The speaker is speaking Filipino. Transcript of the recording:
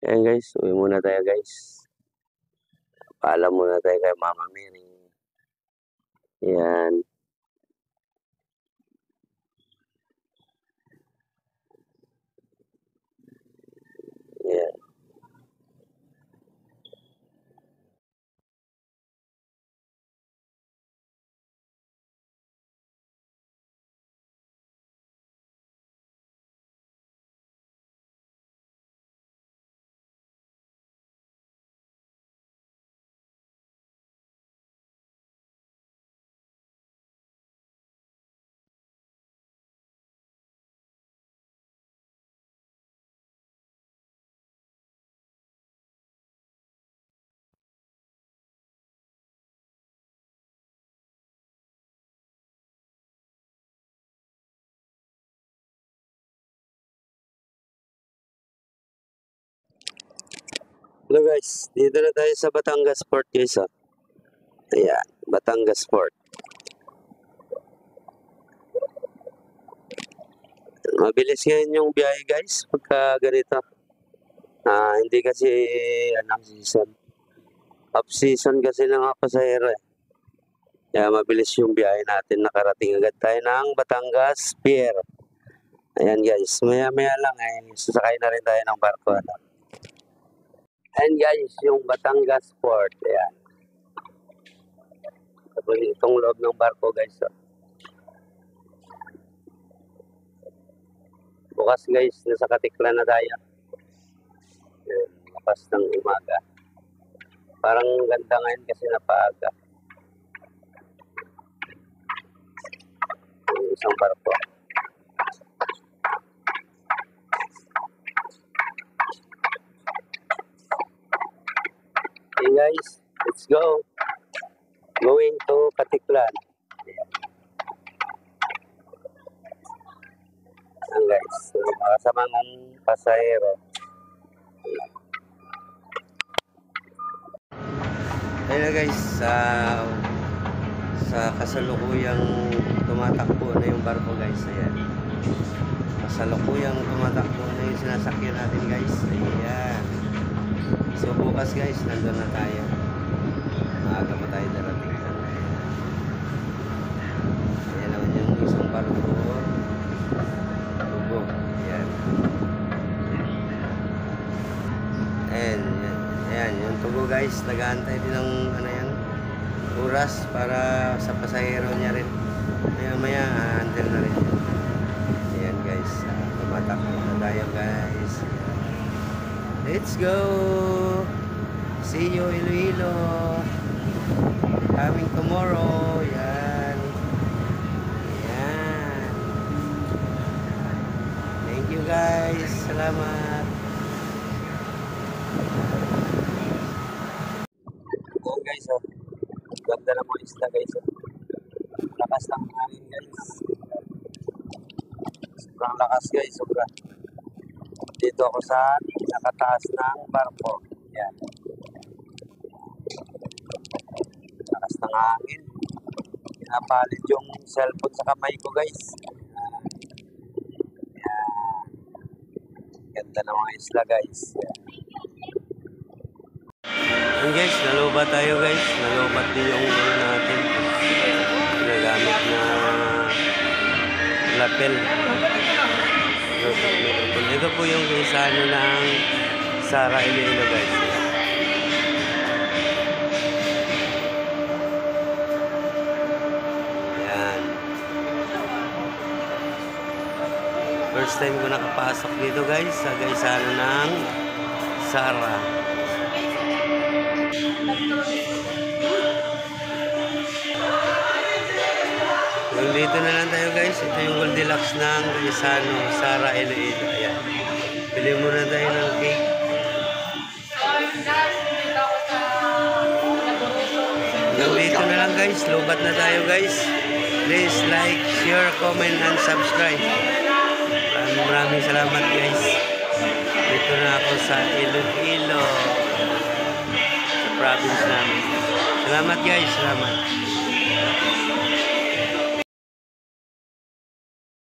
Ayan guys, uwi muna tayo guys. Paalam muna tayo kay Mama Mary. Ayan. Ayan. Hello guys, dito na tayo sa Batangas Port guys. Ayan, Batangas Port. Mabilis ngayon yung biyahe guys pagka ganito. Hindi kasi season. Off season kasi ng mga pasahero eh. Kaya mabilis yung biyahe natin. Nakarating agad tayo ng Batangas Pier. Ayan guys, maya-maya lang sasakay na rin tayo ng barko. Ayan guys, yung Batangas Port. Ayan. Tapos itong loob ng barko guys. Bukas guys, nasa Katiklan na tayo. Ayan, lapas ng umaga. Parang ganda ngayon kasi napaaga. Yung isang barko. Okay guys, let's go. Going to Katiklan. Ayan guys, makasama ng pasahero. Ayan guys, sa kasalukuyang tumatakbo na yung barko guys. Ayan. Kasalukuyang tumatakbo na yung sinasakyan natin guys. Ayan. So bukas guys, nandun na tayo. Maaga pa tayo darating. Ayan naman yung isang barko. Tubo. Ayan. Ayan, yung tubo guys, nag-aantay din ng oras para sa pasahero niya rin. Maya handle na rin. Ayan guys, tumatakbo na tayo guys. Let's go! See you Iloilo! Coming tomorrow. Yan. Yan. Thank you guys. Salamat. Ayan guys, ganda na mga isla guys. Lakas ng hangin guys. Sobrang lakas guys, sobra. Dito ako sa nakataas ng barko. Yan. Lakas ng hangin. Pinapalit yung cellphone sa kamay ko guys. Yan. Ganda ng mga isla guys. Yan. And guys, nalubat tayo guys. Nalubat din yung natin. Ginagamit na lapel. Ito po yung isano ng Sara Iloilo guys. Yan. First time ko nakapasok dito guys sa isano ng Sara. Dito na lang tayo guys. Ito yung Goldilocks ng Isano, Sara Iloilo. Ayan. Pili muna tayo ng cake. Dito na lang guys. Lubat na tayo guys. Please like, share, comment, and subscribe. Maraming salamat guys. Dito na ako sa Iloilo. Sa province namin. Salamat guys. Salamat.